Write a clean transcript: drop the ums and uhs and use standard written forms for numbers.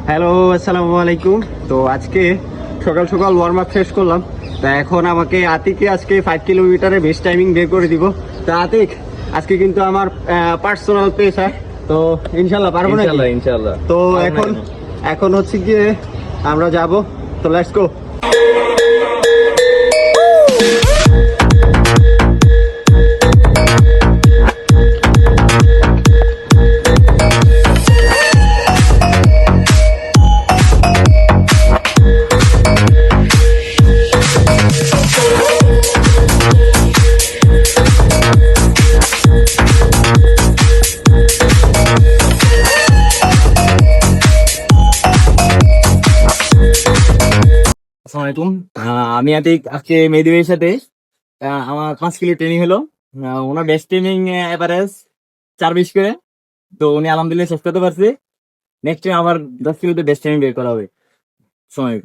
Hello, আসসালামু আলাইকুম। তো আজকে সকাল সকাল ওয়ার্ম আপ শেষ করলাম। তা এখন আমাকে আতিকে আজকে 5 কিলোমিটারের বেস্ট টাইমিং বের করে দিব। তা আতিক, আজকে কিন্তু আমার পার্সোনাল পেস হয়, তো ইনশাল্লাহ পারবো না। ইনশাল্লাহ ইনশাল্লাহ। তো পারবো না এখন কেন? এখন হচ্ছে গিয়ে আমরা যাব। তো লেটস গো। আসসালামু আলাইকুম। আমি আতিক, আজকে মেহেদী ভাইয়ের সাথে আমার 5 কিলো ট্রেনিং হলো। ওনার বেস্ট ট্রেনিং এভারেজ 4:20 করে। তো উনি আলহামদুলিল্লাহ শেষ করতে পারছে। নেক্সট টাইম আবার 10 কিলোতে বেস্ট ট্রেনিং বের করা হবে সময়